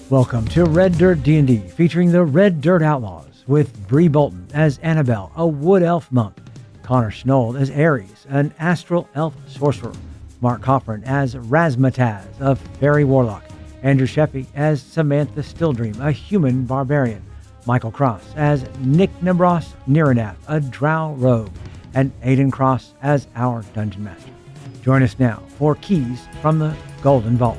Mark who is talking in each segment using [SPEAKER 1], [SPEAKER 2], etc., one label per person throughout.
[SPEAKER 1] Welcome to Red Dirt D&D, featuring the Red Dirt Outlaws, with Brea Bolton as Anabel, a wood elf monk, Connor Shenold as Aries, an astral elf sorcerer, Mark Coughran as Razmataz, a fairy warlock, Andrew Scheffe as Samatha Stilldream, a human barbarian, Michael Cross as Nyknabross Nyrynath, a drow rogue, and Aidyn Cross as our dungeon master. Join us now for Keys from the Golden Vault.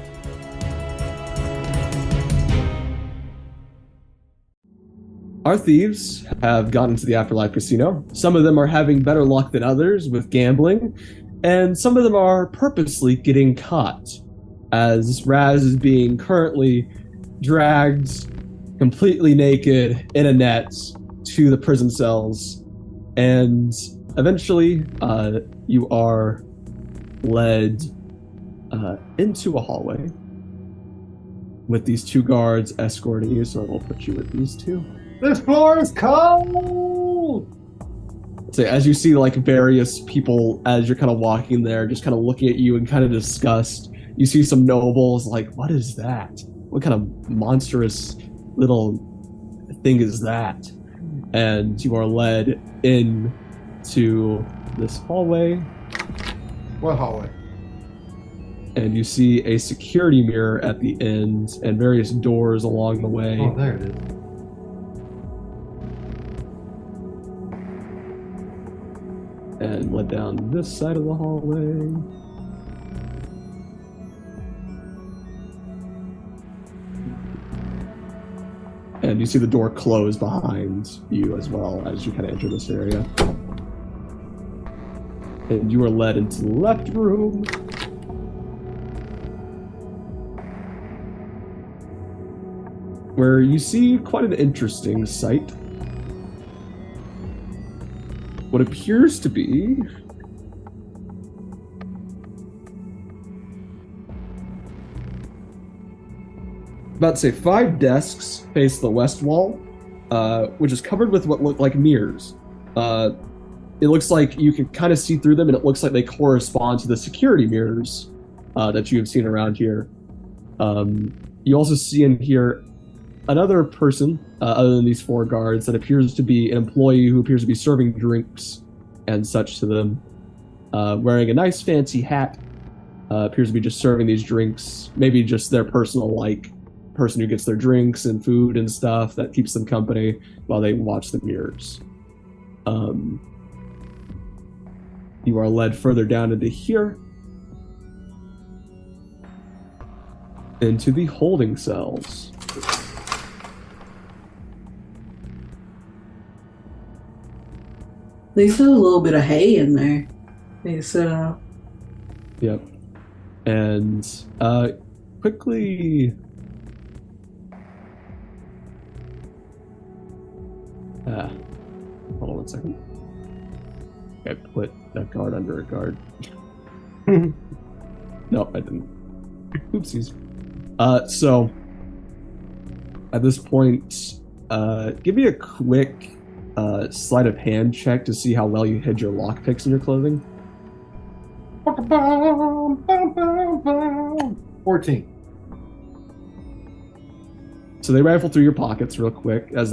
[SPEAKER 2] Our thieves have gotten to the Afterlife casino. Some of them are having better luck than others with gambling, and some of them are purposely getting caught, as Razz is being currently dragged completely naked in a net to the prison cells, and eventually you are led into a hallway with these two guards escorting you, so we'll put you with these two.
[SPEAKER 3] This floor is cold!
[SPEAKER 2] So as you see like various people as you're kind of walking there, just kind of looking at you in kind of disgust, you see some nobles like, what is that? What kind of monstrous little thing is that? And you are led in to this hallway.
[SPEAKER 3] What hallway?
[SPEAKER 2] And you see a security mirror at the end and various doors along the way.
[SPEAKER 3] Oh, there it is.
[SPEAKER 2] And led down this side of the hallway. And you see the door close behind you as well as you kind of enter this area. And you are led into the left room. Where you see quite an interesting sight. What appears to be about to say 5 desks face the west wall, which is covered with what look like mirrors. It looks like you can kind of see through them, and it looks like they correspond to the security mirrors that you have seen around here. You also see in here another person, other than these 4 guards, that appears to be an employee who appears to be serving drinks and such to them, wearing a nice fancy hat, appears to be just serving these drinks, maybe just their personal, like, person who gets their drinks and food and stuff that keeps them company while they watch the mirrors. You are led further down into here, into the holding cells.
[SPEAKER 4] They still have a little bit of hay in there. They set up.
[SPEAKER 2] Yep. And quickly hold on one second. I put that guard under a guard. No, I didn't. Oopsies. So at this point, give me a quick sleight of hand check to see how well you hid your lockpicks in your clothing.
[SPEAKER 3] 14.
[SPEAKER 2] So they rifle through your pockets real quick as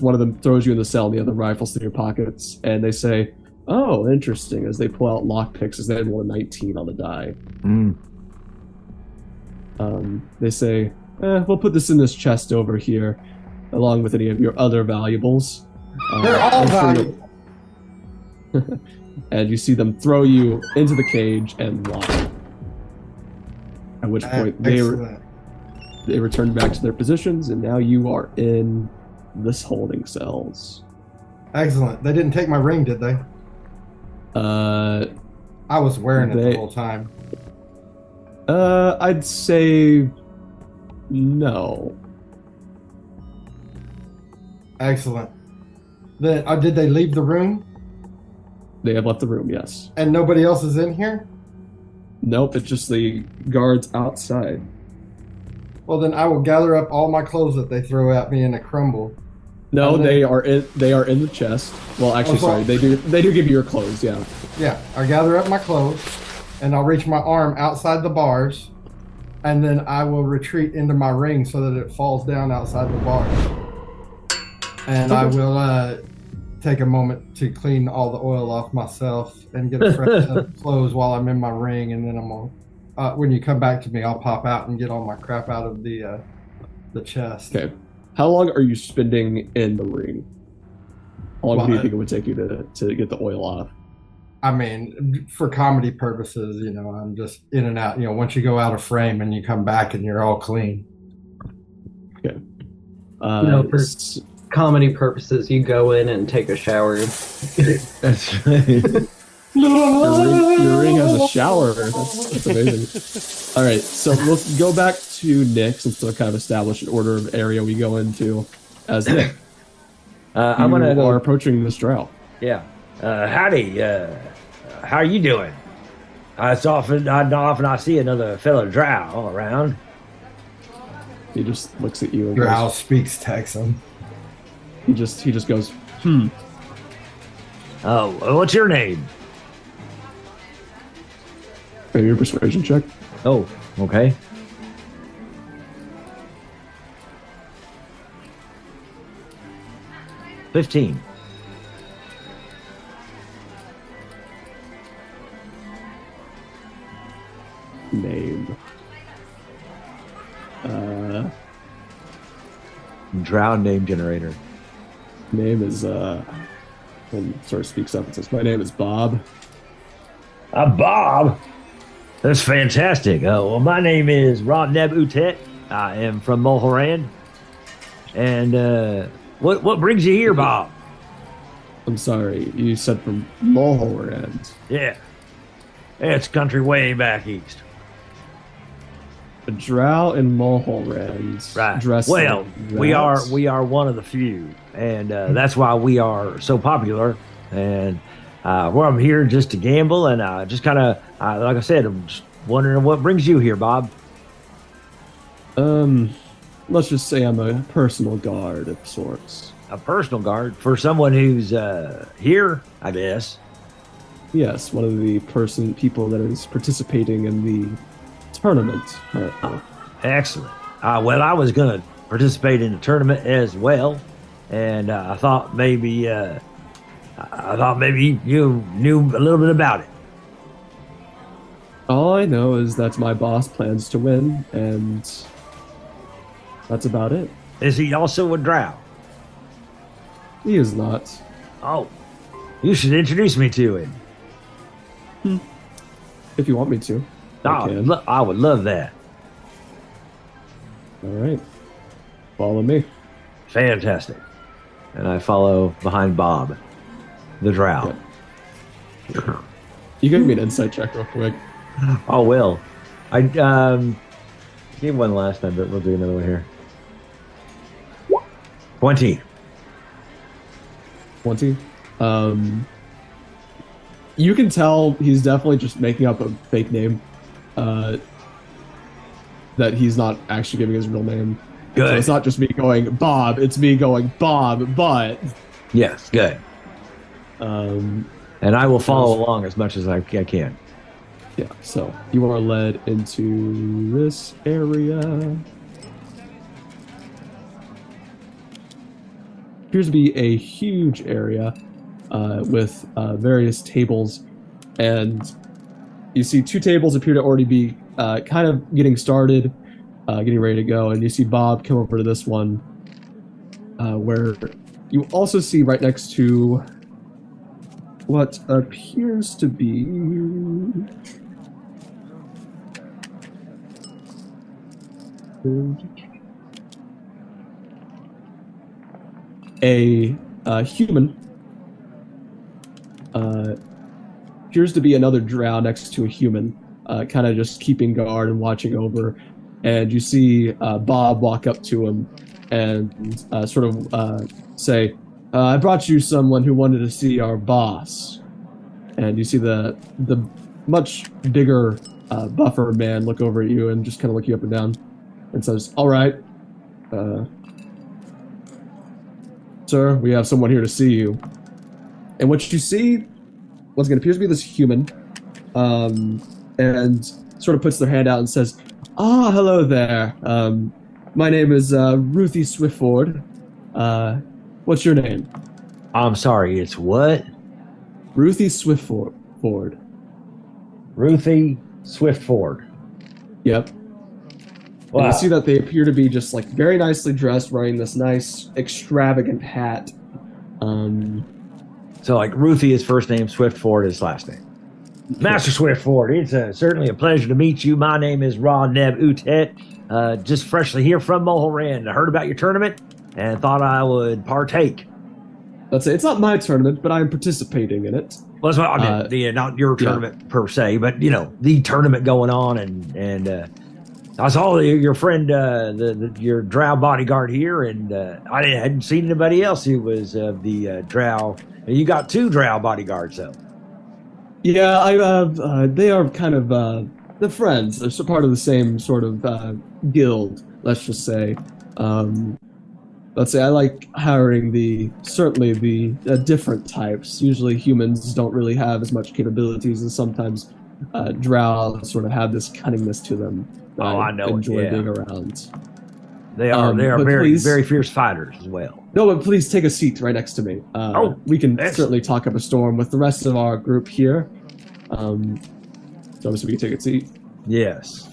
[SPEAKER 2] one of them throws you in the cell and the other rifles through your pockets, and they say, "Oh, interesting," as they pull out lockpicks as they roll a 19 on the die. They say, "We'll put this in this chest over here, along with any of your other valuables."
[SPEAKER 3] They're all valuable.
[SPEAKER 2] And you see them throw you into the cage and lock. At which point they return back to their positions, and now you are in this holding cells.
[SPEAKER 3] Excellent. They didn't take my ring, did they? I was wearing it the whole time.
[SPEAKER 2] I'd say no.
[SPEAKER 3] Excellent. Then, did they leave the room?
[SPEAKER 2] They have left the room, yes.
[SPEAKER 3] And nobody else is in here?
[SPEAKER 2] Nope, it's just the guards outside.
[SPEAKER 3] Well, then I will gather up all my clothes that they throw at me in a crumble.
[SPEAKER 2] No, they are in the chest. Well, actually, sorry, they do give you your clothes, yeah.
[SPEAKER 3] Yeah, I gather up my clothes, and I'll reach my arm outside the bars, and then I will retreat into my ring so that it falls down outside the bar. And I will take a moment to clean all the oil off myself and get a fresh set of clothes while I'm in my ring, and then I'm gonna, when you come back to me, I'll pop out and get all my crap out of the chest.
[SPEAKER 2] Okay. How long are you spending in the ring? How long do you think it would take you to get the oil off?
[SPEAKER 3] I mean, for comedy purposes, you know, I'm just in and out. You know, once you go out of frame and you come back and you're all clean.
[SPEAKER 2] Okay.
[SPEAKER 5] For comedy purposes, you go in and take a shower.
[SPEAKER 1] That's right.
[SPEAKER 2] Your ring has a shower. That's amazing. All right, so we'll go back to Nick since we'll kind of establish an order of area we go into as Nick.
[SPEAKER 6] I'm gonna go.
[SPEAKER 2] Are approaching this drow.
[SPEAKER 6] Yeah. Howdy. How are you doing? It's often I see another fellow drow around.
[SPEAKER 2] He just looks at you and
[SPEAKER 3] Drow
[SPEAKER 2] goes,
[SPEAKER 3] speaks Texan.
[SPEAKER 2] He just goes,
[SPEAKER 6] Oh, what's your name?
[SPEAKER 2] Maybe your persuasion check.
[SPEAKER 6] Oh, okay. $15.
[SPEAKER 2] Name.
[SPEAKER 6] Drow name generator.
[SPEAKER 2] Name is and sort of speaks up and says, "My name is Bob."
[SPEAKER 6] Bob. That's fantastic. Well, my name is Ron Neb Utet. I am from Mulholland. And what brings you here, Bob?
[SPEAKER 2] I'm sorry, you said from Mulholland.
[SPEAKER 6] Yeah. It's country way back east.
[SPEAKER 2] A drow in Mulholland.
[SPEAKER 6] Right.
[SPEAKER 2] Dressed
[SPEAKER 6] Well,
[SPEAKER 2] like
[SPEAKER 6] we are one of the few, and that's why we are so popular. And I'm here just to gamble, and just kind of like I said, I'm just wondering what brings you here, Bob.
[SPEAKER 2] Let's just say I'm a personal guard of sorts.
[SPEAKER 6] A personal guard for someone who's here, I guess.
[SPEAKER 2] Yes, one of the people that is participating in the tournament.
[SPEAKER 6] Excellent. Well, I was going to participate in the tournament as well, and I thought maybe you knew a little bit about it.
[SPEAKER 2] All I know is that my boss plans to win, and that's about it.
[SPEAKER 6] Is he also a drow?
[SPEAKER 2] He is not.
[SPEAKER 6] Oh, you should introduce me to him.
[SPEAKER 2] If you want me to.
[SPEAKER 6] I would love that.
[SPEAKER 2] All right. Follow me.
[SPEAKER 6] Fantastic. And I follow behind Bob, the drow.
[SPEAKER 2] Okay. You give me an insight check real quick.
[SPEAKER 6] Oh, well. I gave one last time, but we'll do another one here. 20.
[SPEAKER 2] 20. You can tell he's definitely just making up a fake name. That he's not actually giving his real name.
[SPEAKER 6] Good.
[SPEAKER 2] So it's not just me going Bob, it's me going Bob, but.
[SPEAKER 6] Yes, good. And I will follow along as much as I can.
[SPEAKER 2] Yeah, so you are led into this area. Appears to be a huge area with various tables, and you see two tables appear to already be kind of getting started, getting ready to go, and you see Bob come over to this one, where you also see right next to what appears to be a human. Appears to be another drow next to a human, kind of just keeping guard and watching over. And you see Bob walk up to him and sort of say, I brought you someone who wanted to see our boss. And you see the much bigger buffer man look over at you and just kind of look you up and down and says, all right, sir, we have someone here to see you. And what you see, once again, appears to be this human, and sort of puts their hand out and says, Hello there. My name is Ruthie Swiftford. What's your name?
[SPEAKER 6] I'm sorry, it's what?
[SPEAKER 2] Ruthie Swiftford. Ford.
[SPEAKER 6] Ruthie Swiftford.
[SPEAKER 2] Yep.
[SPEAKER 6] Wow.
[SPEAKER 2] And you see that they appear to be just like very nicely dressed, wearing this nice, extravagant hat.
[SPEAKER 6] So like Ruthie is first name, Swiftford is last name. Master Swiftford, it's certainly a pleasure to meet you. My name is Ra Neb Utet. Just freshly here from Mohoran. I heard about your tournament and thought I would partake.
[SPEAKER 2] Let's say it's not my tournament, but I'm participating in it.
[SPEAKER 6] Well, that's what I meant. Not your tournament per se, but you know the tournament going on, and I saw your friend, your drow bodyguard here, and I hadn't seen anybody else who was the drow. You got 2 drow bodyguards, though. Yeah,
[SPEAKER 2] I have. They are kind of the friends. They're part of the same sort of guild. Let's just say. Let's say I like hiring the different types. Usually humans don't really have as much capabilities, and sometimes drow sort of have this cunningness to them.
[SPEAKER 6] I know.
[SPEAKER 2] Enjoy being around.
[SPEAKER 6] They are very fierce fighters as well.
[SPEAKER 2] No, but please take a seat right next to me. We can certainly talk up a storm with the rest of our group here. So we can take a seat.
[SPEAKER 6] Yes.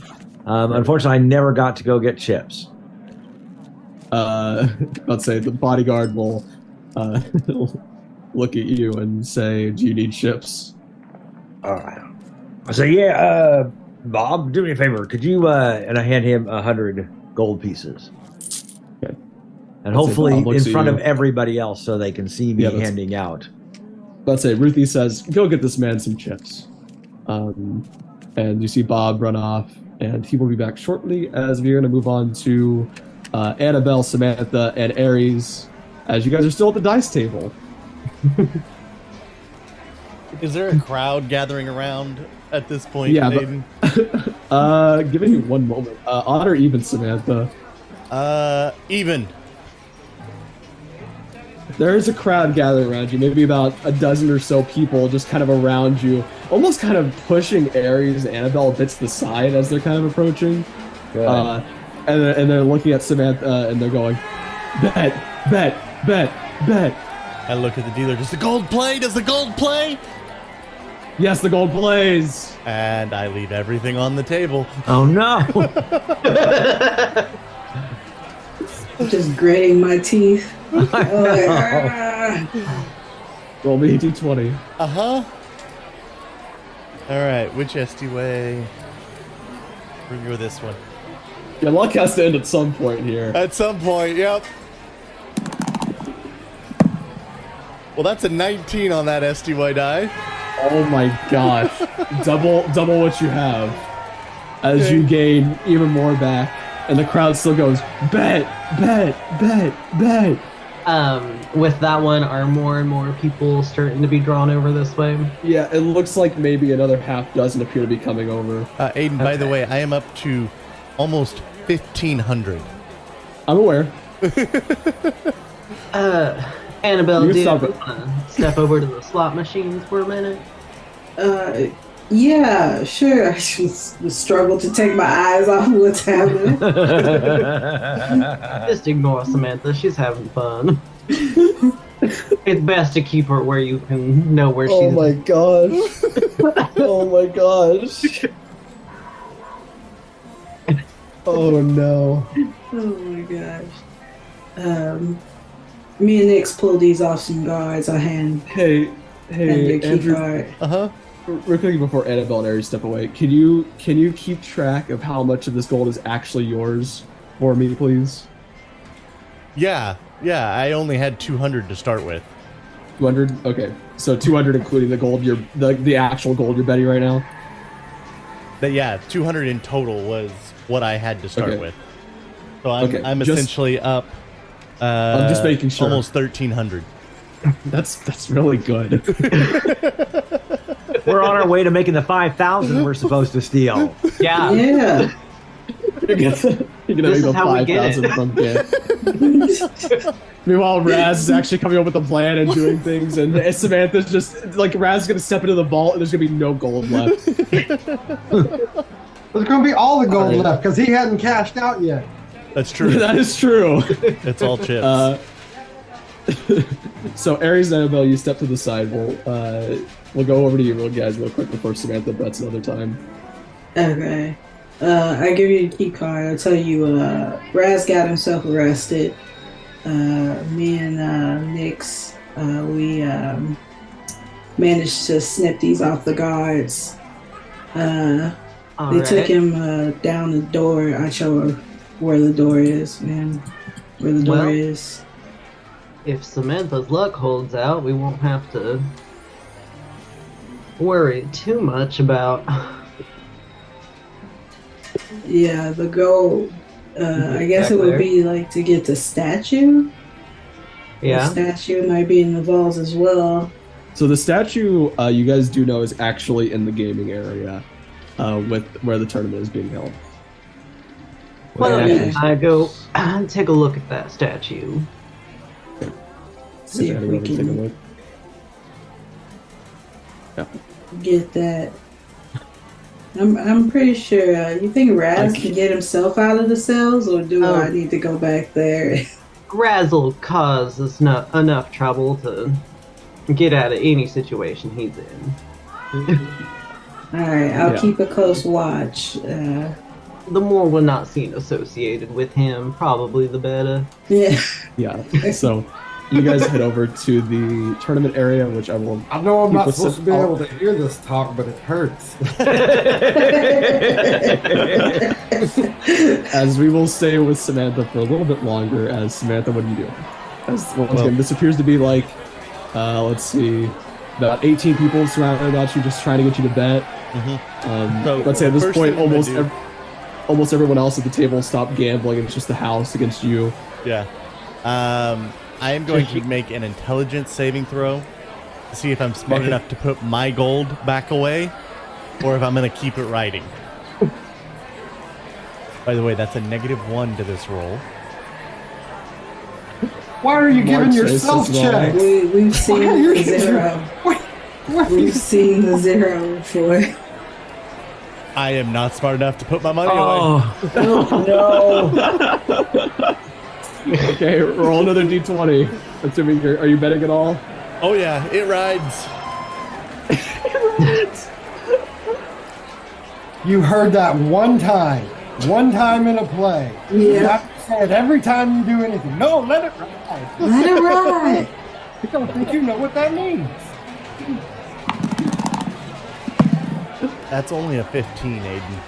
[SPEAKER 6] Unfortunately, I never got to go get chips.
[SPEAKER 2] Let's say the bodyguard will look at you and say, "Do you need chips?"
[SPEAKER 6] All right. I say, Bob, do me a favor. Could you? And I hand him 100 gold pieces.
[SPEAKER 2] Okay.
[SPEAKER 6] And hopefully in front of everybody else, so they can see me handing out.
[SPEAKER 2] Let's say Ruthie says, "Go get this man some chips," and you see Bob run off, and he will be back shortly. As we're going to move on to Anabel, Samatha, and Aries, as you guys are still at the dice table.
[SPEAKER 7] Is there a crowd gathering around at this point?
[SPEAKER 2] Yeah, giving you one moment. Odd or even, Samantha?
[SPEAKER 7] Even.
[SPEAKER 2] There is a crowd gathering around you, maybe about a dozen or so people just kind of around you, almost kind of pushing Aries and Anabel a bit to the side as they're kind of approaching. And they're looking at Samantha and they're going, bet.
[SPEAKER 7] I look at the dealer. Does the gold play? Does the gold play?
[SPEAKER 2] Yes, the gold plays.
[SPEAKER 7] And I leave everything on the table.
[SPEAKER 6] Oh no!
[SPEAKER 4] Just gritting my teeth.
[SPEAKER 2] Roll me a d20.
[SPEAKER 7] Uh-huh. All right, which ST-way? We're gonna go this one.
[SPEAKER 2] Your luck has to end at some point here.
[SPEAKER 7] At some point, yep. Well, that's a 19 on that STY die.
[SPEAKER 2] Oh my gosh. double what you have. As you gain even more back. And the crowd still goes, bet.
[SPEAKER 5] With that one, are more and more people starting to be drawn over this way?
[SPEAKER 2] Yeah, it looks like maybe another half dozen appear to be coming over.
[SPEAKER 7] Aidyn, by the way, I am up to almost 1,500.
[SPEAKER 2] I'm aware.
[SPEAKER 5] Anabel, do you want to step over to the slot machines for a minute?
[SPEAKER 4] Yeah, sure. I just struggle to take my eyes off what's happening.
[SPEAKER 5] Just ignore Samantha. She's having fun. It's best to keep her where you can know where she's.
[SPEAKER 2] Oh my gosh. Oh my gosh. Oh no.
[SPEAKER 4] Oh my gosh. Me and Nix pull these off some guards. I hand.
[SPEAKER 2] Hey, Andrew.
[SPEAKER 7] Uh-huh.
[SPEAKER 2] Real quick before Anabel and Aries step away, can you keep track of how much of this gold is actually yours for me, please?
[SPEAKER 7] Yeah. I only had 200 to start with.
[SPEAKER 2] 200? Okay, so 200 including the gold. The actual gold you're betting right now.
[SPEAKER 7] But yeah, 200 in total was what I had to start with. So I'm essentially up.
[SPEAKER 2] I'm just making sure.
[SPEAKER 7] Almost 1,300.
[SPEAKER 2] That's really good.
[SPEAKER 6] We're on our way to making the 5,000 we're supposed to steal.
[SPEAKER 5] Yeah.
[SPEAKER 4] Yeah.
[SPEAKER 2] You're gonna make the 5,000 from Gambit. Meanwhile, Razz is actually coming up with a plan and doing things, and Samantha's just like Razz is gonna step into the vault and there's gonna be no gold left.
[SPEAKER 6] Let's
[SPEAKER 3] going to be all the gold
[SPEAKER 2] All right.
[SPEAKER 3] left because he hadn't cashed out yet.
[SPEAKER 7] That's true.
[SPEAKER 2] That is true.
[SPEAKER 7] It's all chips.
[SPEAKER 2] So Aries and Anabel, you step to the side. We'll go over to you guys real quick before Samantha bets another time.
[SPEAKER 4] Okay. I give you the key card. I'll tell you, Razz got himself arrested. Me and Nix, we managed to snip these off the guards. They took him down the door. I show her where the door is, man. Where the door is.
[SPEAKER 5] If Samantha's luck holds out, we won't have to worry too much about.
[SPEAKER 4] Yeah, the goal. I guess it would be like to get the statue.
[SPEAKER 5] Yeah.
[SPEAKER 4] The statue might be in the vaults as well.
[SPEAKER 2] So the statue, you guys do know, is actually in the gaming area, with where the tournament is being held.
[SPEAKER 5] Why don't
[SPEAKER 4] Okay.
[SPEAKER 5] I go take a look at that statue?
[SPEAKER 4] See if we
[SPEAKER 2] Take a
[SPEAKER 4] can
[SPEAKER 2] look. Yeah.
[SPEAKER 4] get that. I'm pretty sure. You think Razz can get himself out of the cells, or do I need to go back there?
[SPEAKER 5] Razz will cause us enough trouble to get out of any situation he's in.
[SPEAKER 4] All right, I'll
[SPEAKER 2] Yeah.
[SPEAKER 4] keep a close watch.
[SPEAKER 5] The more we're not seen associated with him, probably the better.
[SPEAKER 4] Yeah.
[SPEAKER 2] Yeah. So you guys head over to the tournament area, which I will.
[SPEAKER 3] I know I'm not
[SPEAKER 2] People
[SPEAKER 3] supposed to
[SPEAKER 2] sit-
[SPEAKER 3] be able to hear this talk, but it hurts.
[SPEAKER 2] As we will stay with Samantha for a little bit longer. As Samantha, what do you do? Again, this appears to be like, let's see, about 18 people surrounded about you, just trying to get you to bet.
[SPEAKER 7] So,
[SPEAKER 2] Let's say at this
[SPEAKER 7] first
[SPEAKER 2] point,
[SPEAKER 7] thing I'm gonna do-
[SPEAKER 2] almost everyone else at the table stopped gambling. It's just the house against you.
[SPEAKER 7] Yeah. I am going to make an intelligence saving throw to see if I'm smart enough to put my gold back away or if I'm going to keep it riding. By the way, that's a -1 to this roll.
[SPEAKER 3] Why are you giving
[SPEAKER 2] March
[SPEAKER 3] yourself
[SPEAKER 2] says as well.
[SPEAKER 3] checks?
[SPEAKER 4] We've seen
[SPEAKER 3] Why are you
[SPEAKER 4] the zero. We've seen the zero before.
[SPEAKER 7] I am not smart enough to put my money away.
[SPEAKER 6] Oh, no.
[SPEAKER 2] Okay, roll another d20. Assuming are you betting at all?
[SPEAKER 7] Oh yeah, it rides.
[SPEAKER 3] You heard that one time in a play. You
[SPEAKER 4] Yeah.
[SPEAKER 3] have to say it every time you do anything. No, let it ride.
[SPEAKER 4] Let it ride.
[SPEAKER 3] I don't think you know what that means.
[SPEAKER 7] That's only a 15, Aidyn.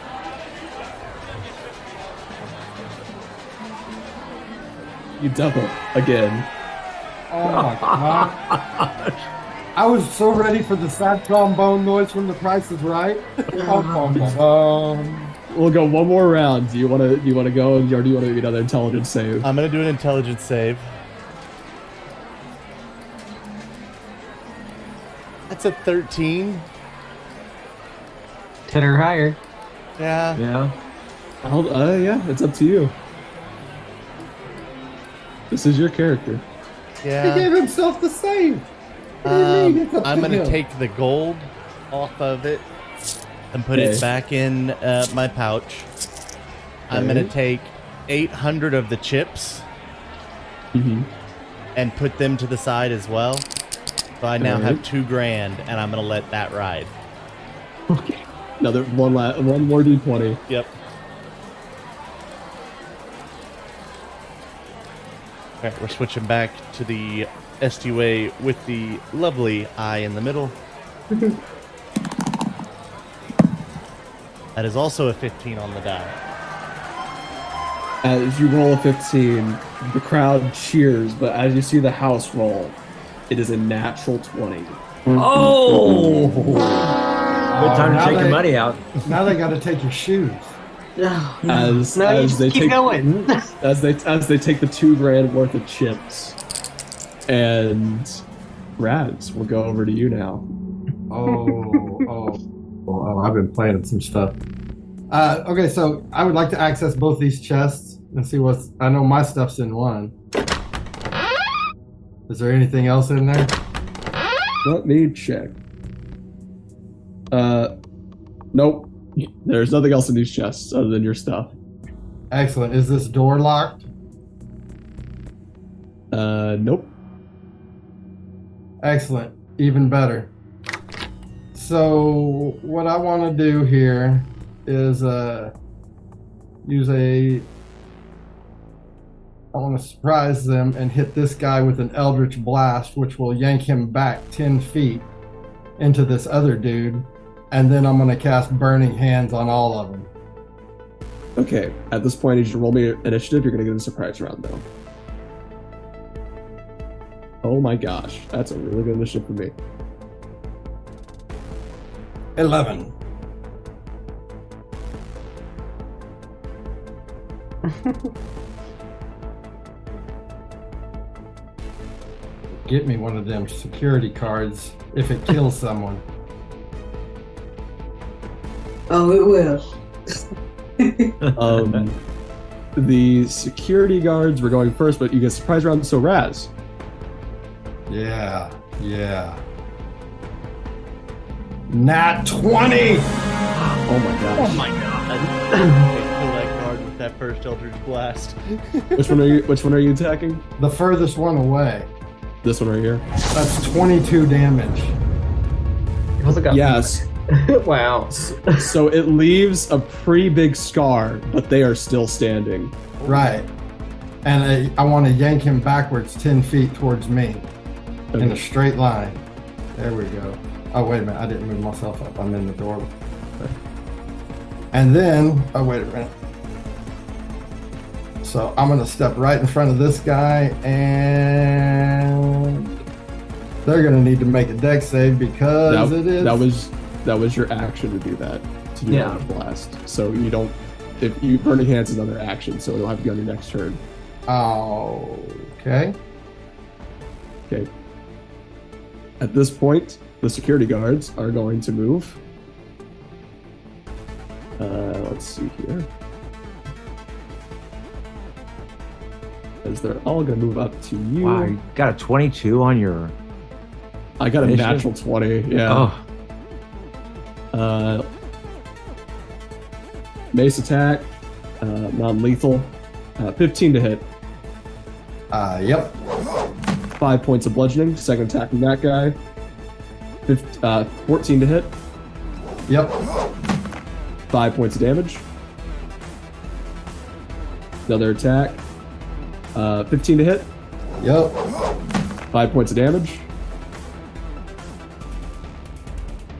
[SPEAKER 2] You double again.
[SPEAKER 3] Oh my god. I was so ready for the sad trombone noise from The Price is Right.
[SPEAKER 2] We'll go one more round. Do you want to go, or do you want to make another intelligence save?
[SPEAKER 7] I'm going to do an intelligence save. That's a 13.
[SPEAKER 5] 10 or higher.
[SPEAKER 7] Yeah.
[SPEAKER 6] Yeah.
[SPEAKER 2] Yeah, it's up to you. This is your character.
[SPEAKER 3] He
[SPEAKER 7] Yeah.
[SPEAKER 3] gave himself the save. What do you mean? It's up
[SPEAKER 7] I'm
[SPEAKER 3] to
[SPEAKER 7] going to
[SPEAKER 3] him.
[SPEAKER 7] take the gold off of it and put
[SPEAKER 2] Okay.
[SPEAKER 7] it back in my pouch. I'm going to take 800 of the chips
[SPEAKER 2] Mm-hmm.
[SPEAKER 7] and put them to the side as well. So I now
[SPEAKER 2] Alright.
[SPEAKER 7] have $2,000, and I'm going to let that ride.
[SPEAKER 2] Okay. Another one more d20.
[SPEAKER 7] Yep. All right, we're switching back to the SUA with the lovely eye in the middle. That is also a 15 on the die.
[SPEAKER 2] As you roll a 15, the crowd cheers, but as you see the house roll, it is a natural 20.
[SPEAKER 6] Oh! Good time to
[SPEAKER 3] now
[SPEAKER 6] take your
[SPEAKER 3] they-
[SPEAKER 6] money out.
[SPEAKER 3] Now they got to take your shoes.
[SPEAKER 4] Oh, no.
[SPEAKER 2] As
[SPEAKER 5] No, you
[SPEAKER 2] as
[SPEAKER 5] just
[SPEAKER 2] they
[SPEAKER 5] keep
[SPEAKER 2] take
[SPEAKER 5] going.
[SPEAKER 2] as they take the $2,000 worth of chips, and Razz, we'll go over to you now.
[SPEAKER 3] Oh, I've been playing some stuff. Okay, so I would like to access both these chests and see what's. I know my stuff's in one. Is there anything else in there?
[SPEAKER 2] Let me check. Nope. There's nothing else in these chests other than your stuff.
[SPEAKER 3] Excellent. Is this door locked?
[SPEAKER 2] Nope.
[SPEAKER 3] Excellent. Even better. So what I want to do here is I want to surprise them and hit this guy with an Eldritch Blast, which will yank him back 10 feet into this other dude. And then I'm going to cast Burning Hands on all of them.
[SPEAKER 2] Okay, at this point, as you roll me initiative, you're going to get a surprise round, though. Oh my gosh, that's a really good initiative for me.
[SPEAKER 3] 11. Get me one of them security cards if it kills someone.
[SPEAKER 4] Oh, it will.
[SPEAKER 2] The security guards were going first, but you get surprise round, so Razz.
[SPEAKER 3] Yeah. Nat 20!
[SPEAKER 2] Oh my gosh.
[SPEAKER 7] Oh my god. Kill that guard with that first Eldritch Blast.
[SPEAKER 2] Which one are you attacking?
[SPEAKER 3] The furthest one away.
[SPEAKER 2] This one right here?
[SPEAKER 3] That's 22 damage.
[SPEAKER 5] It also got
[SPEAKER 2] Yes.
[SPEAKER 5] Wow.
[SPEAKER 2] So it leaves a pretty big scar, but they are still standing.
[SPEAKER 3] Right. And I want to yank him backwards 10 feet towards me in a straight line. There we go. Oh, wait a minute. I didn't move myself up. I'm in the door. And then, oh, wait a minute. So I'm going to step right in front of this guy, and they're going to need to make a dex save because
[SPEAKER 2] that was your action to do that, to do
[SPEAKER 5] Yeah.
[SPEAKER 2] a blast. So you don't, if you Burning Hands is another action, so it'll have to be on your next turn.
[SPEAKER 3] Okay.
[SPEAKER 2] Okay. At this point, the security guards are going to move. Let's see here. As they're all going to move up to you.
[SPEAKER 6] Wow, you got a 22 on your...
[SPEAKER 2] I got a
[SPEAKER 6] initiative?
[SPEAKER 2] natural 20, yeah.
[SPEAKER 6] Oh,
[SPEAKER 2] Mace attack, non-lethal, 15 to hit.
[SPEAKER 3] Yep.
[SPEAKER 2] 5 points of bludgeoning, second attack from that guy. 14 to hit,
[SPEAKER 3] Yep.
[SPEAKER 2] 5 points of damage. Another attack, 15 to hit,
[SPEAKER 3] Yep.
[SPEAKER 2] 5 points of damage.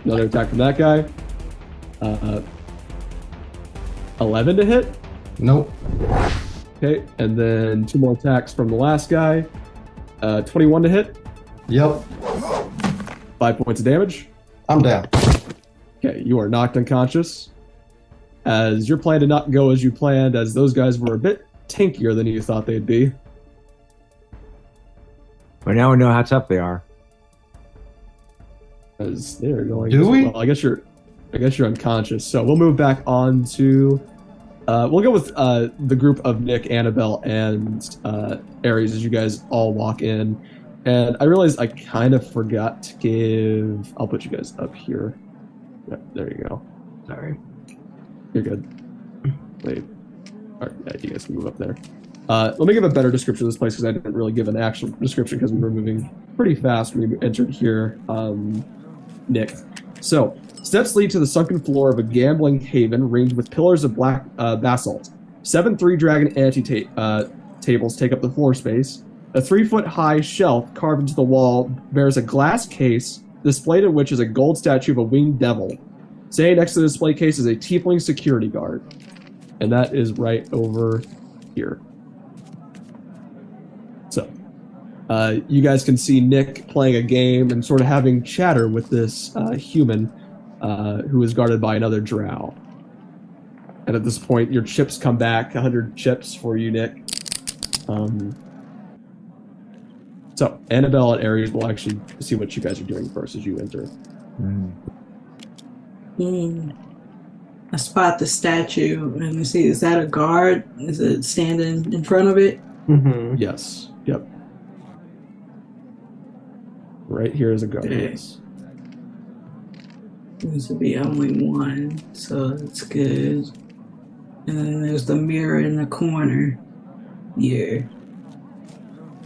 [SPEAKER 2] Another attack from that guy. 11 to hit.
[SPEAKER 3] Nope.
[SPEAKER 2] Okay, and then 2 more attacks from the last guy. 21 to hit,
[SPEAKER 3] Yep.
[SPEAKER 2] 5 points of damage.
[SPEAKER 3] I'm down.
[SPEAKER 2] Okay, you are knocked unconscious. As your plan did not go as you planned, as those guys were a bit tankier than you thought they'd be.
[SPEAKER 6] but now we know how tough they are.
[SPEAKER 2] As they're going.
[SPEAKER 3] Do we?
[SPEAKER 2] Well, I guess you're unconscious. So we'll move back on to. We'll go with the group of Nick, Anabel, and Aries as you guys all walk in. And I realized I kind of forgot to give. I'll put you guys up here. Yeah, there you go.
[SPEAKER 5] Sorry.
[SPEAKER 2] You're good. Wait. All right, yeah, you guys can move up there. Let me give a better description of this place because I didn't really give an actual description because we were moving pretty fast when we entered here, Nick. So, steps lead to the sunken floor of a gambling haven ringed with pillars of black basalt. 7 3-dragon tables take up the floor space. A 3-foot-high shelf carved into the wall bears a glass case displayed in which is a gold statue of a winged devil. Standing next to the display case is a tiefling security guard. And that is right over here. So, you guys can see Nick playing a game and sort of having chatter with this human who is guarded by another drow. And at this point, your chips come back, 100 chips for you, Nick. So, Anabel and Aries will actually see what you guys are doing first as you enter.
[SPEAKER 4] I spot the statue and I see, is that a guard? Is it standing in front of it?
[SPEAKER 5] Mm-hmm.
[SPEAKER 2] Yes. Yep. Right here is a guard.
[SPEAKER 4] Okay.
[SPEAKER 2] Yes.
[SPEAKER 4] Seems to be only one, so that's good. And then there's the mirror in the corner. Yeah.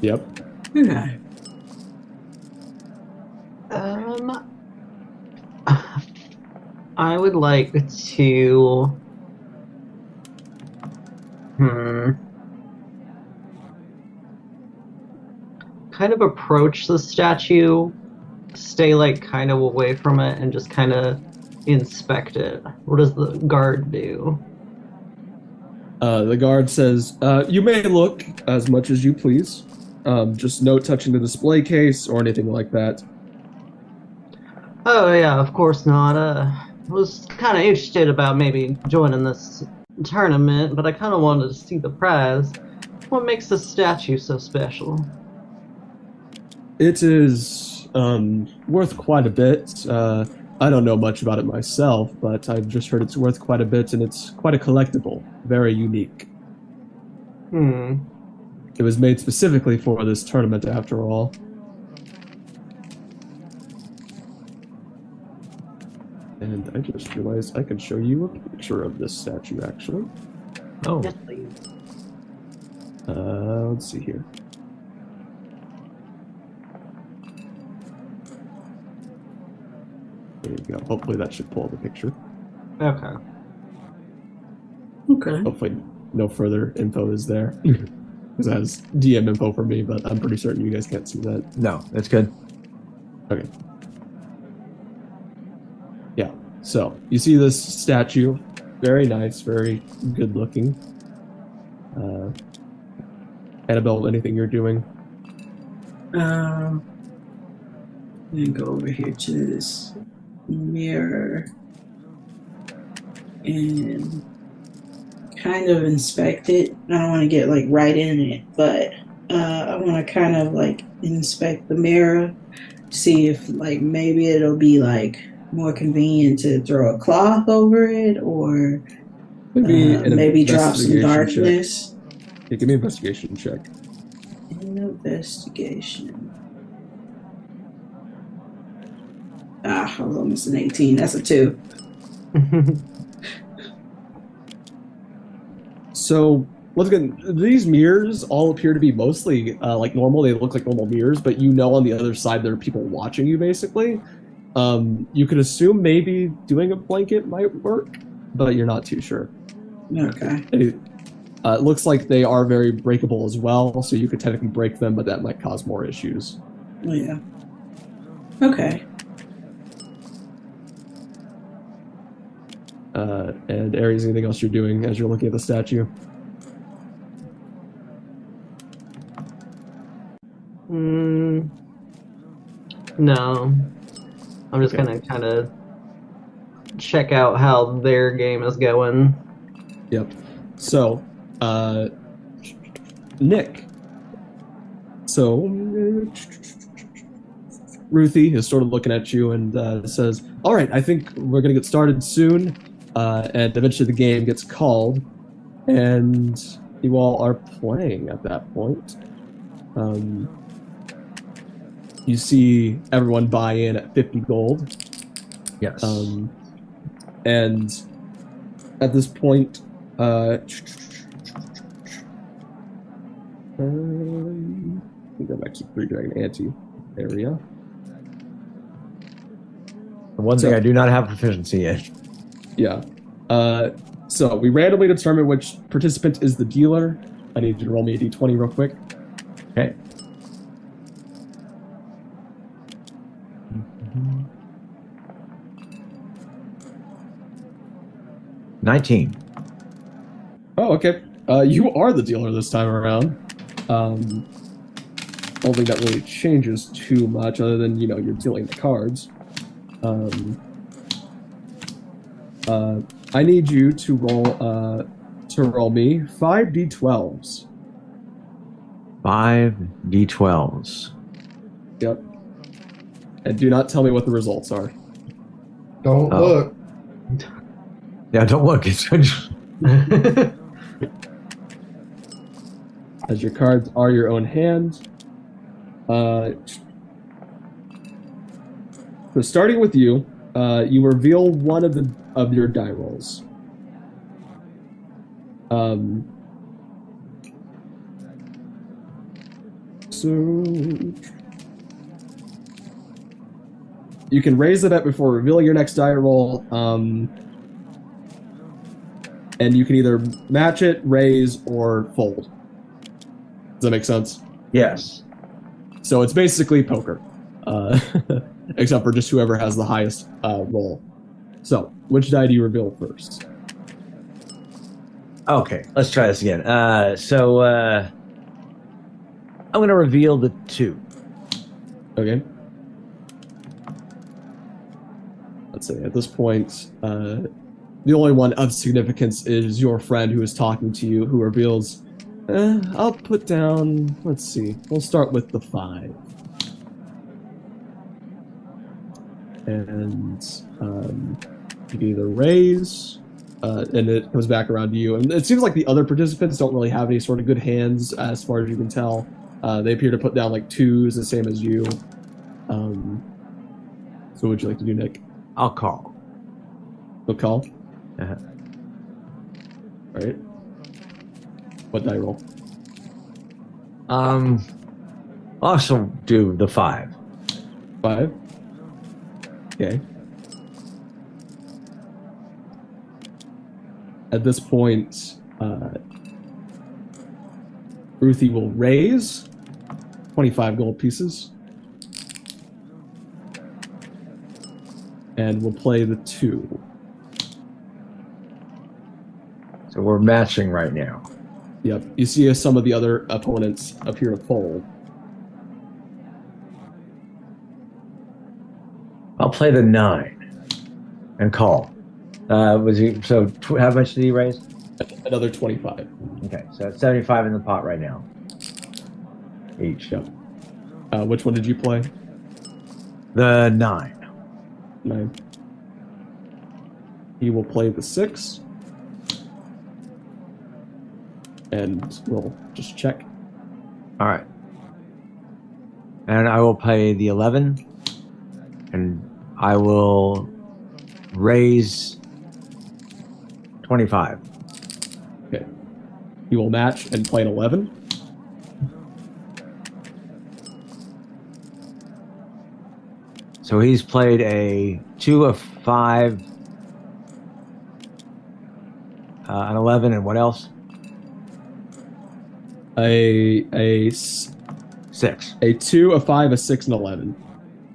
[SPEAKER 2] Yep.
[SPEAKER 4] Okay.
[SPEAKER 5] I would like to. Kind of approach the statue, stay like kind of away from it, and just kind of inspect it. What does the guard do?
[SPEAKER 2] The guard says, "You may look as much as you please. Just no touching the display case or anything like that."
[SPEAKER 5] Oh yeah, of course not. Was kind of interested about maybe joining this tournament, but I kind of wanted to see the prize. What makes this statue so special?
[SPEAKER 2] It is worth quite a bit. I don't know much about it myself, but I've just heard it's worth quite a bit, and it's quite a collectible. Very unique. It was made specifically for this tournament, after all. And I just realized I can show you a picture of this statue, actually.
[SPEAKER 6] Oh.
[SPEAKER 5] Yes, please.
[SPEAKER 2] Let's see here. There you go. Hopefully that should pull the picture.
[SPEAKER 5] Okay.
[SPEAKER 4] Okay.
[SPEAKER 2] Hopefully no further info is there. Because it has DM info for me, but I'm pretty certain you guys can't see that.
[SPEAKER 6] No, that's good.
[SPEAKER 2] Okay. Yeah. So you see this statue. Very nice, very good looking. Anabel, anything you're doing?
[SPEAKER 4] Let me go over here to this mirror and kind of inspect it. I don't want to get like right in it, but I want to kind of like inspect the mirror, see if like maybe it'll be like more convenient to throw a cloth over it, or maybe drop some darkness.
[SPEAKER 2] Yeah, give me an investigation check.
[SPEAKER 4] Investigation. I was almost an 18. That's a 2.
[SPEAKER 2] So, once again, these mirrors all appear to be mostly like normal. They look like normal mirrors, but you know on the other side there are people watching you, basically. You could assume maybe doing a blanket might work, but you're not too sure.
[SPEAKER 4] Okay.
[SPEAKER 2] It looks like they are very breakable as well, so you could technically break them, but that might cause more issues.
[SPEAKER 4] Oh, yeah. Okay.
[SPEAKER 2] And Aries, anything else you're doing as you're looking at the statue?
[SPEAKER 5] No. I'm just gonna kind of check out how their game is going.
[SPEAKER 2] Yep. So, Nick. So, Ruthie is sort of looking at you and says, "All right, I think we're going to get started soon." And eventually the game gets called, and you all are playing at that point. You see everyone buy in at 50 gold.
[SPEAKER 6] Yes.
[SPEAKER 2] And at this point, I think go back to Three Dragon Ante area.
[SPEAKER 6] The one thing I do not have proficiency in.
[SPEAKER 2] Yeah. So we randomly determine which participant is the dealer. I need you to roll me a d20 real quick.
[SPEAKER 6] Okay. Mm-hmm. 19.
[SPEAKER 2] Oh, okay. You are the dealer this time around. Don't think that really changes too much, other than you're dealing the cards. I need you to roll me 5d12s.
[SPEAKER 6] 5d12s.
[SPEAKER 2] Yep. And do not tell me what the results are.
[SPEAKER 3] Don't look.
[SPEAKER 6] Yeah, don't look. It's
[SPEAKER 2] as your cards are your own hand. So starting with you, You reveal one of your die rolls. So you can raise the bet before revealing your next die roll, and you can either match it, raise, or fold. Does that make sense?
[SPEAKER 6] Yes.
[SPEAKER 2] So it's basically poker, except for just whoever has the highest roll. So, which die do you reveal first?
[SPEAKER 6] Okay, let's try this again. I'm going to reveal the 2.
[SPEAKER 2] Okay. Let's see. At this point, the only one of significance is your friend who is talking to you, who reveals, I'll put down, let's see, we'll start with the 5. And you can either raise, and it comes back around to you. And it seems like the other participants don't really have any sort of good hands, as far as you can tell. They appear to put down like 2s, the same as you. So what would you like to do, Nick?
[SPEAKER 6] I'll call.
[SPEAKER 2] You'll call?
[SPEAKER 6] Uh-huh.
[SPEAKER 2] All right. What die roll?
[SPEAKER 6] I'll also do the 5.
[SPEAKER 2] 5? Okay. At this point, Ruthie will raise 25 gold pieces. And we'll play the 2.
[SPEAKER 6] So we're matching right now.
[SPEAKER 2] Yep. You see some of the other opponents appear to fold.
[SPEAKER 6] I'll play the 9 and call. How much did he raise?
[SPEAKER 2] Another 25.
[SPEAKER 6] Okay, so it's 75 in the pot right now. Each.
[SPEAKER 2] Yep. Which one did you play?
[SPEAKER 6] The 9.
[SPEAKER 2] 9. He will play the 6. And we'll just check.
[SPEAKER 6] All right. And I will play the 11. And I will raise 25.
[SPEAKER 2] Okay. He will match and play an 11.
[SPEAKER 6] So he's played a 2 of 5, an 11, and what else?
[SPEAKER 2] A
[SPEAKER 6] 6.
[SPEAKER 2] A 2, a 5, a 6, and 11.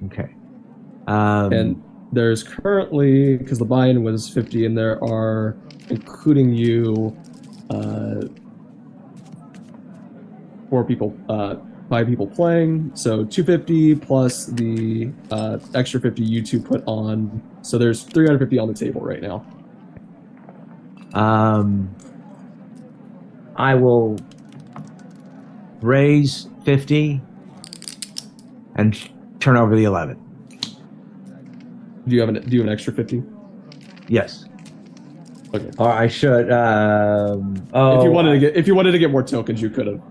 [SPEAKER 6] Okay.
[SPEAKER 2] And there's currently, because the buy-in was 50, and there are, including you, 4 people, 5 people playing. So 250 plus the extra 50 you two put on. So there's 350 on the table right now.
[SPEAKER 6] I will raise 50 and turn over the 11.
[SPEAKER 2] Do you have an extra 50?
[SPEAKER 6] Yes.
[SPEAKER 2] Okay.
[SPEAKER 6] Or I should.
[SPEAKER 2] If you wanted to get more tokens, you could have.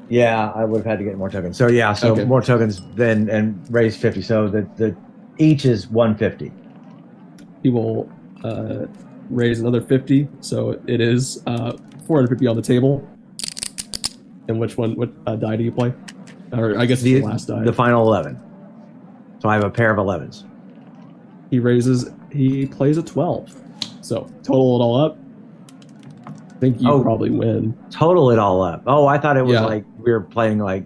[SPEAKER 6] Yeah, I would have had to get more tokens. So yeah,
[SPEAKER 2] Okay.
[SPEAKER 6] More tokens then and raise 50. So the each is 150.
[SPEAKER 2] He will raise another 50. So it is 450 on the table. And what die do you play? Or I guess it's the last die.
[SPEAKER 6] The final 11. So I have a pair of 11s.
[SPEAKER 2] He plays a 12. So total it all up. I think you probably win.
[SPEAKER 6] Total it all up. Oh, I thought it was like we were playing like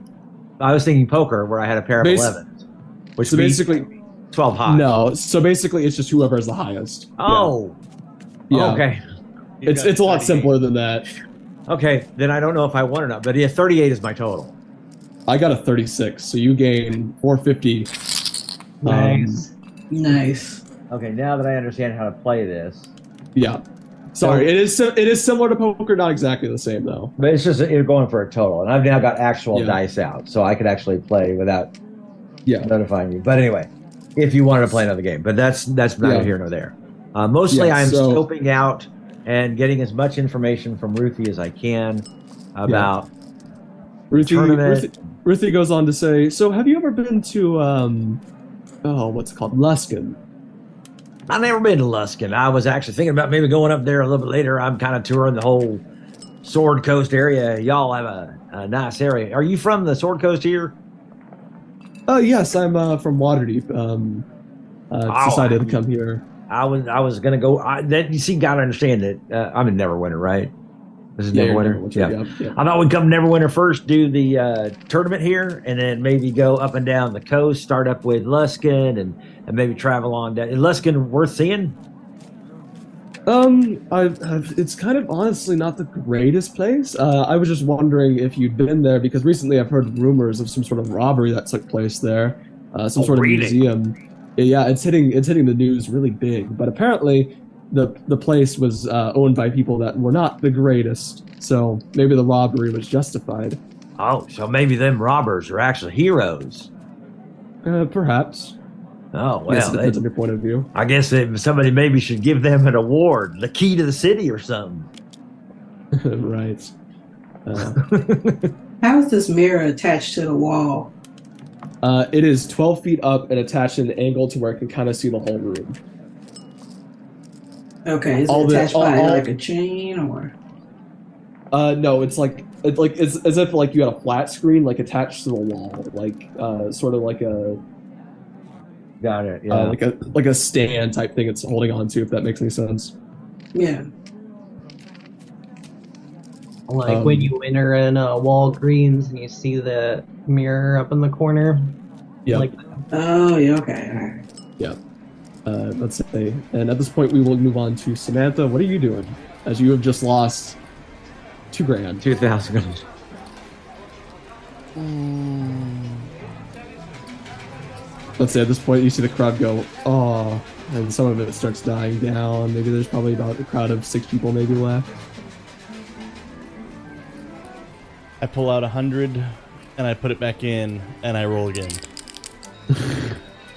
[SPEAKER 6] I was thinking poker where I had a pair of 11s. Which
[SPEAKER 2] so basically
[SPEAKER 6] 12 high.
[SPEAKER 2] No, so basically it's just whoever has the highest.
[SPEAKER 6] Oh.
[SPEAKER 2] Yeah.
[SPEAKER 6] Okay.
[SPEAKER 2] It's a lot simpler than that.
[SPEAKER 6] Okay, then I don't know if I won or not, but yeah, 38 is my total.
[SPEAKER 2] I got a 36, so you gain 450.
[SPEAKER 4] Nice. Nice.
[SPEAKER 6] Okay, now that I understand how to play this.
[SPEAKER 2] Yeah. Sorry, it is similar to poker, not exactly the same though.
[SPEAKER 6] But it's just you're going for a total, and I've now got actual dice out, so I could actually play without notifying you. But anyway, if you wanted to play another game, but that's neither here nor there. Mostly, I'm scoping out and getting as much information from Ruthie as I can about the tournament.
[SPEAKER 2] Ruthie goes on to say, "So, have you ever been to what's it called, Luskin?"
[SPEAKER 6] I've never been to Luskin. I was actually thinking about maybe going up there a little bit later. I'm kind of touring the whole Sword Coast area. Y'all have a nice area. Are you from the Sword Coast here?
[SPEAKER 2] Yes, I'm from Waterdeep. Decided to come here.
[SPEAKER 6] I was gonna go. You see, gotta understand that I'm in Neverwinter, right? This is Neverwinter. Yeah. I thought we'd come Neverwinter first, do the tournament here, and then maybe go up and down the coast. Start up with Luskin, and maybe travel on down. Is Luskin worth seeing?
[SPEAKER 2] It's kind of honestly not the greatest place. I was just wondering if you'd been there because recently I've heard rumors of some sort of robbery that took place there. Some sort of museum. Yeah, it's hitting the news really big. But apparently, the place was owned by people that were not the greatest. So maybe the robbery was justified.
[SPEAKER 6] Oh, so maybe them robbers are actually heroes.
[SPEAKER 2] Perhaps.
[SPEAKER 6] Oh, well.
[SPEAKER 2] Yes, it depends on your point of view.
[SPEAKER 6] I guess somebody maybe should give them an award, the key to the city or something.
[SPEAKER 2] Right.
[SPEAKER 4] How is this mirror attached to the wall?
[SPEAKER 2] It is 12 feet up and attached at an angle to where it can kind of see the whole room.
[SPEAKER 4] Okay, is it attached by like a chain or?
[SPEAKER 2] No, it's as if like you had a flat screen like attached to the wall, like sort of like a.
[SPEAKER 6] Got it. Yeah.
[SPEAKER 2] Like a stand type thing it's holding on to, if that makes any sense.
[SPEAKER 4] Yeah.
[SPEAKER 5] Like when you enter in Walgreens and you see the mirror up in the corner.
[SPEAKER 2] Yeah.
[SPEAKER 5] Like,
[SPEAKER 4] oh, yeah. Okay. All right.
[SPEAKER 2] Yeah. Let's say, and at this point we will move on to Samantha. What are you doing? As you have just lost $2,000.
[SPEAKER 6] 2,000.
[SPEAKER 2] Let's say at this point you see the crowd go, oh, and some of it starts dying down. Maybe there's probably about a crowd of 6 people maybe left.
[SPEAKER 7] I pull out 100 and I put it back in and I roll again.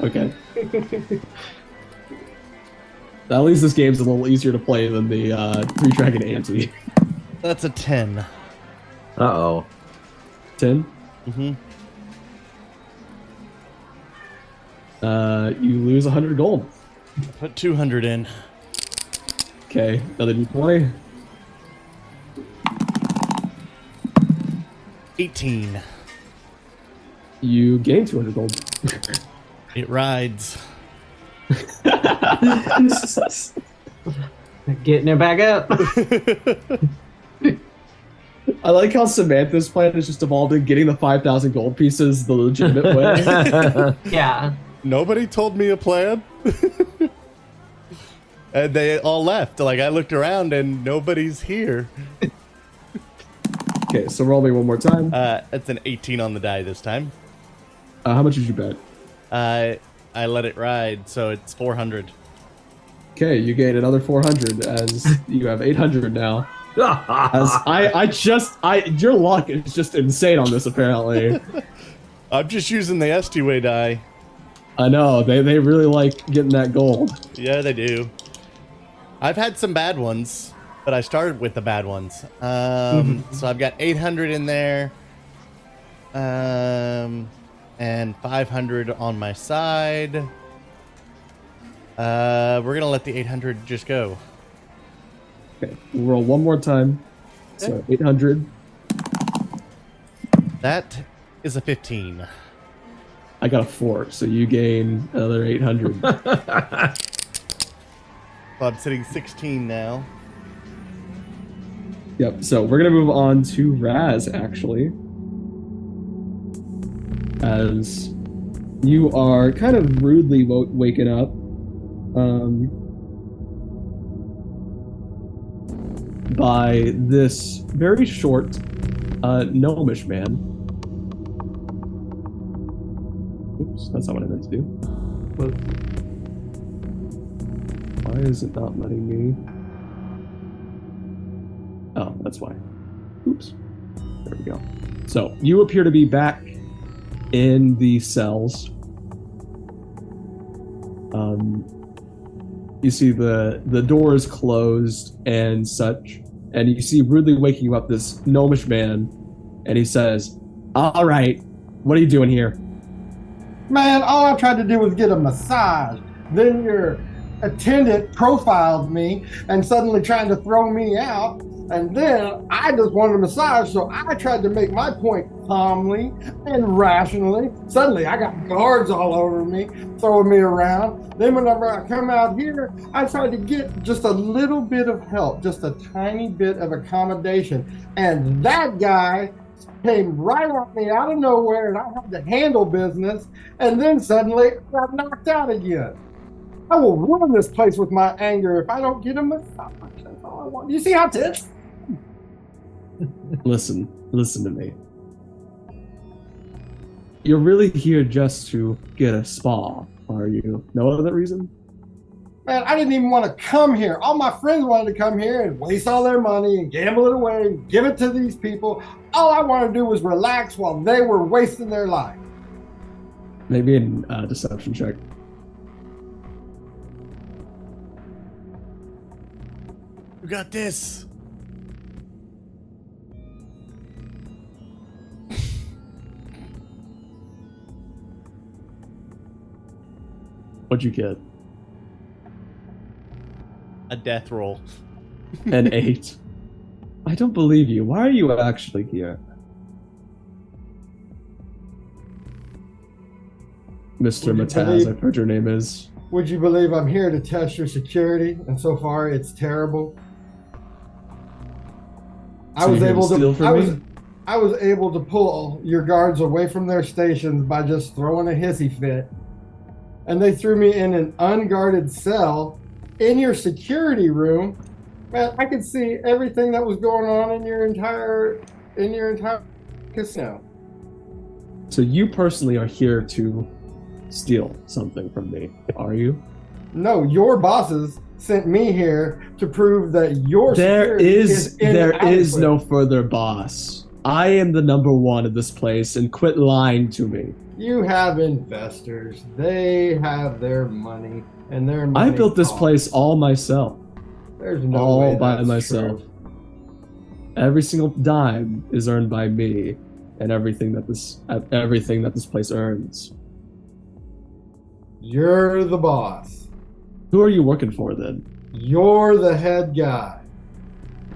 [SPEAKER 2] Okay. At least this game's a little easier to play than the 3-Dragon Ante.
[SPEAKER 7] That's a 10.
[SPEAKER 6] Uh-oh.
[SPEAKER 2] 10?
[SPEAKER 7] Mm-hmm.
[SPEAKER 2] You lose 100 gold.
[SPEAKER 7] Put 200 in.
[SPEAKER 2] Okay, another D20.
[SPEAKER 7] 18.
[SPEAKER 2] You gain 200 gold.
[SPEAKER 7] It rides.
[SPEAKER 5] getting it back up.
[SPEAKER 2] I like how Samantha's plan is just evolved in getting the 5,000 gold pieces the legitimate way.
[SPEAKER 5] Yeah.
[SPEAKER 7] Nobody told me a plan. And they all left. Like, I looked around and nobody's here.
[SPEAKER 2] Okay, so roll me one more time.
[SPEAKER 7] It's an 18 on the die this time.
[SPEAKER 2] How much did you bet?
[SPEAKER 7] I let it ride, so it's 400.
[SPEAKER 2] Okay, you gain another 400 as you have 800 now. As your luck is just insane on this apparently.
[SPEAKER 7] I'm just using the Estiway die.
[SPEAKER 2] I know, they really like getting that gold.
[SPEAKER 7] Yeah, they do. I've had some bad ones, but I started with the bad ones. So I've got 800 in there. And 500 on my side. We're gonna let the 800 just go.
[SPEAKER 2] Okay, we'll roll one more time. So 800.
[SPEAKER 7] That is a 15.
[SPEAKER 2] I got a 4, so you gain another 800.
[SPEAKER 7] So I'm sitting 16 now.
[SPEAKER 2] Yep, so we're gonna move on to Razz, actually. As you are kind of rudely waken up. By this very short, gnomish man. Oops, that's not what I meant to do. Why is it not letting me? Oh, that's why. Oops. There we go. So, you appear to be back in the cells. You see the door is closed and such, and you see rudely waking up this gnomish man, and he says, "All right, what are you doing here?"
[SPEAKER 3] Man, all I tried to do was get a massage. Then your attendant profiled me and suddenly trying to throw me out. And then I just wanted a massage, so I tried to make my point calmly and rationally. Suddenly I got guards all over me, throwing me around. Then whenever I come out here, I tried to get just a little bit of help, just a tiny bit of accommodation. And that guy came right at me out of nowhere, and I had to handle business. And then suddenly I got knocked out again. I will ruin this place with my anger if I don't get a massage. That's all I want. You see how tense?
[SPEAKER 2] Listen to me. You're really here just to get a spa, are you? No other reason?
[SPEAKER 3] Man, I didn't even want to come here. All my friends wanted to come here and waste all their money and gamble it away and give it to these people. All I wanted to do was relax while they were wasting their life.
[SPEAKER 2] Maybe a deception check.
[SPEAKER 7] You got this.
[SPEAKER 2] What'd you get?
[SPEAKER 7] A death roll.
[SPEAKER 2] An 8. I don't believe you. Why are you actually here? Mr. Mataz, I've heard your name is.
[SPEAKER 3] Would you believe I'm here to test your security? And so far, it's terrible. I was able to pull your guards away from their stations by just throwing a hissy fit. And they threw me in an unguarded cell in your security room. Man, I could see everything that was going on in your entire casino.
[SPEAKER 2] So you personally are here to steal something from me, are you?
[SPEAKER 3] No, your bosses sent me here to prove that your security is
[SPEAKER 2] there is
[SPEAKER 3] inadequate.
[SPEAKER 2] no further boss. I am the number one of this place, and quit lying to me.
[SPEAKER 3] You have investors. They have their money, and their money
[SPEAKER 2] I built this
[SPEAKER 3] talks.
[SPEAKER 2] place all myself.
[SPEAKER 3] There's no
[SPEAKER 2] all
[SPEAKER 3] way
[SPEAKER 2] by
[SPEAKER 3] that's
[SPEAKER 2] myself.
[SPEAKER 3] true.
[SPEAKER 2] Every single dime is earned by me, and everything that this place earns.
[SPEAKER 3] You're the boss.
[SPEAKER 2] Who are you working for then?
[SPEAKER 3] You're the head guy.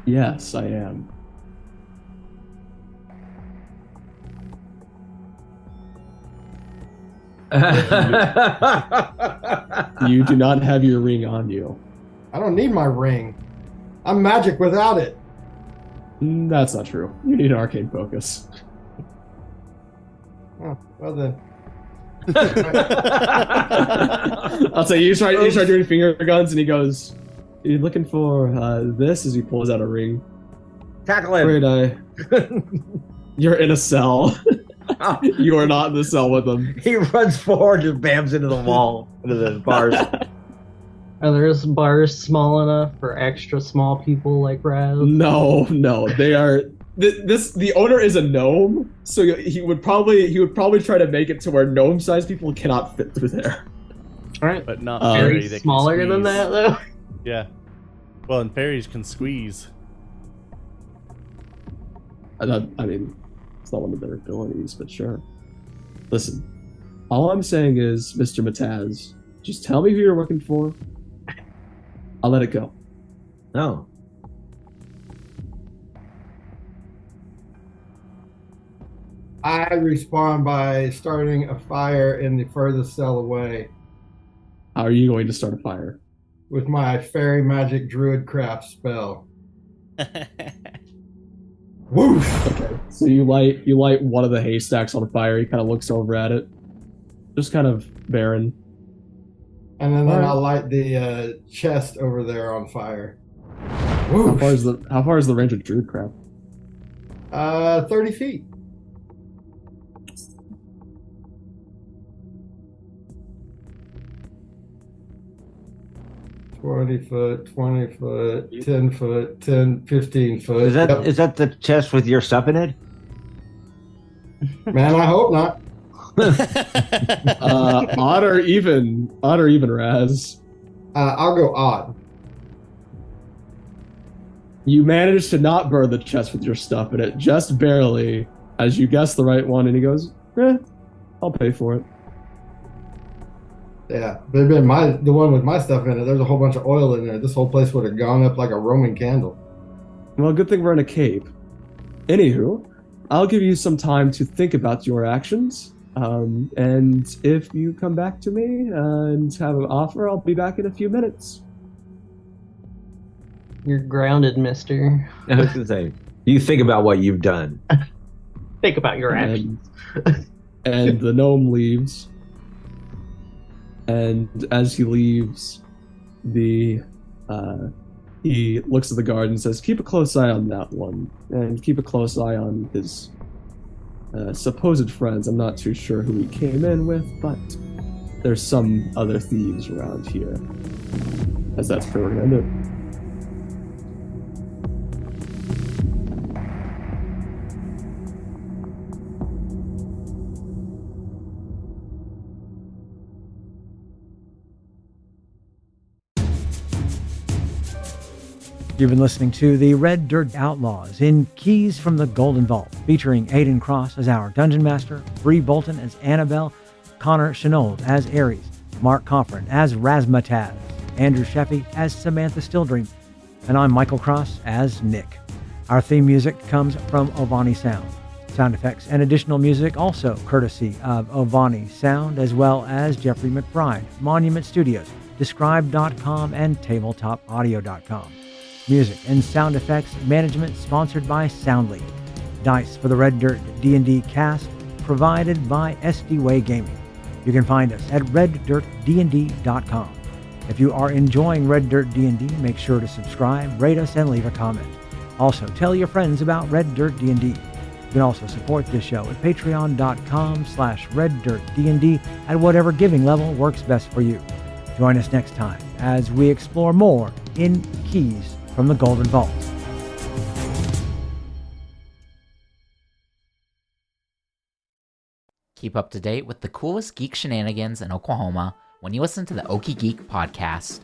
[SPEAKER 2] Yes, I am. You do not have your ring on you.
[SPEAKER 3] I don't need my ring. I'm magic without it.
[SPEAKER 2] That's not true. You need arcane focus.
[SPEAKER 3] Oh, well then.
[SPEAKER 2] I'll say you start doing finger guns, and he goes, "Are you looking for this?" As he pulls out a ring.
[SPEAKER 6] Tackle him.
[SPEAKER 2] You're in a cell. You are not in the cell with him.
[SPEAKER 6] He runs forward and bams into the wall, into the bars.
[SPEAKER 5] Are there bars small enough for extra small people like Razz?
[SPEAKER 2] No, they are. The owner is a gnome, so he would probably try to make it to where gnome-sized people cannot fit through there.
[SPEAKER 5] All right,
[SPEAKER 7] But not
[SPEAKER 5] very
[SPEAKER 7] fairy that can
[SPEAKER 5] smaller than
[SPEAKER 7] squeeze.
[SPEAKER 5] that though.
[SPEAKER 7] Yeah. Well, and fairies can squeeze.
[SPEAKER 2] I mean, it's not one of their abilities, but sure. Listen, all I'm saying is, Mr. Mataz, just tell me who you're working for. I'll let it go.
[SPEAKER 6] No.
[SPEAKER 3] I respond by starting a fire in the furthest cell away
[SPEAKER 2] How are you going to start a fire?
[SPEAKER 3] with my fairy magic druid craft spell. Whoosh!
[SPEAKER 2] Okay. So you light one of the haystacks on fire. He kind of looks over at it, just kind of barren.
[SPEAKER 3] And then
[SPEAKER 2] Alright.
[SPEAKER 3] I'll light the chest over there on fire.
[SPEAKER 2] How
[SPEAKER 3] Whoosh!
[SPEAKER 2] far is the range of druid craft?
[SPEAKER 3] 30 feet. $20 foot, 20 foot, 10 foot, 10, 15 foot.
[SPEAKER 6] Is that
[SPEAKER 3] Yep.
[SPEAKER 6] is that the chest with your stuff in it?
[SPEAKER 3] Man, I hope not.
[SPEAKER 2] Odd or even, Razz.
[SPEAKER 3] I'll go odd.
[SPEAKER 2] You managed to not burn the chest with your stuff in it, just barely, as you guessed the right one, and he goes, I'll pay for it.
[SPEAKER 3] Yeah, but it'd been the one with my stuff in it. There's a whole bunch of oil in there. This whole place would have gone up like a Roman candle.
[SPEAKER 2] Well, good thing we're in a cave. Anywho, I'll give you some time to think about your actions. And if you come back to me and have an offer, I'll be back in a few minutes.
[SPEAKER 5] You're grounded, mister.
[SPEAKER 6] I was going to say, you think about what you've done.
[SPEAKER 5] Think about your actions.
[SPEAKER 2] And the gnome leaves. And as he leaves, he looks at the guard and says, keep a close eye on that one. And keep a close eye on his supposed friends. I'm not too sure who he came in with, but there's some other thieves around here. As that's pretty much it.
[SPEAKER 1] You've been listening to the Red Dirt Outlaws in Keys from the Golden Vault, featuring Aidyn Cross as our Dungeon Master, Brea Bolton as Anabel, Connor Shenold as Aries, Mark Coughran as Razmataz, Andrew Scheffe as Samatha Stilldream, and I'm Michael Cross as Nick. Our theme music comes from Ovani Sound. Sound effects and additional music also courtesy of Ovani Sound, as well as Jeffrey McBride, Monument Studios, Describe.com, and TabletopAudio.com. Music and sound effects management sponsored by Soundly. Dice for the Red Dirt D&D cast provided by SD Way Gaming. You can find us at reddirtdnd.com. If you are enjoying Red Dirt D&D, make sure to subscribe, rate us, and leave a comment. Also, tell your friends about Red Dirt D&D. You can also support this show at patreon.com/reddirtdnd at whatever giving level works best for you. Join us next time as we explore more in Keys from the Golden Vault.
[SPEAKER 8] Keep up to date with the coolest geek shenanigans in Oklahoma when you listen to the Okie Geek podcast.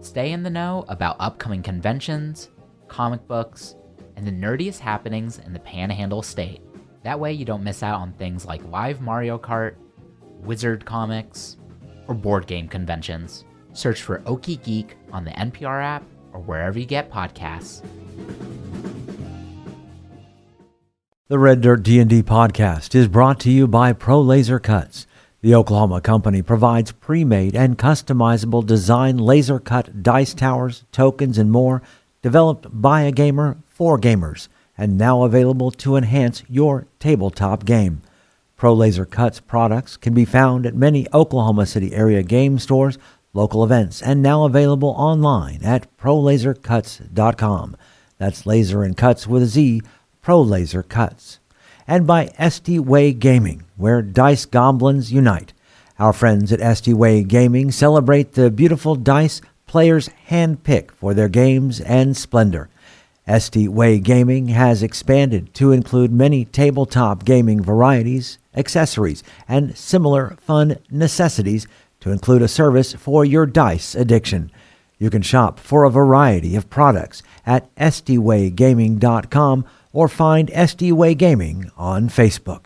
[SPEAKER 8] Stay in the know about upcoming conventions, comic books, and the nerdiest happenings in the Panhandle State. That way you don't miss out on things like live Mario Kart, Wizard comics, or board game conventions. Search for Okie Geek on the NPR app or wherever you get podcasts.
[SPEAKER 1] The Red Dirt D&D podcast is brought to you by Pro Laser Cuts. The Oklahoma company provides pre-made and customizable design laser cut dice towers, tokens, and more, developed by a gamer for gamers, and now available to enhance your tabletop game. Pro Laser Cuts products can be found at many Oklahoma City area game stores, local events, and now available online at prolasercuts.com. That's laser and cuts with a Z, Pro Laser Cuts. And by SD Way Gaming, where dice goblins unite. Our friends at SD Way Gaming celebrate the beautiful dice players handpick for their games and splendor. SD Way Gaming has expanded to include many tabletop gaming varieties, accessories, and similar fun necessities to include a service for your dice addiction. You can shop for a variety of products at sdwaygaming.com or find SD Way Gaming on Facebook.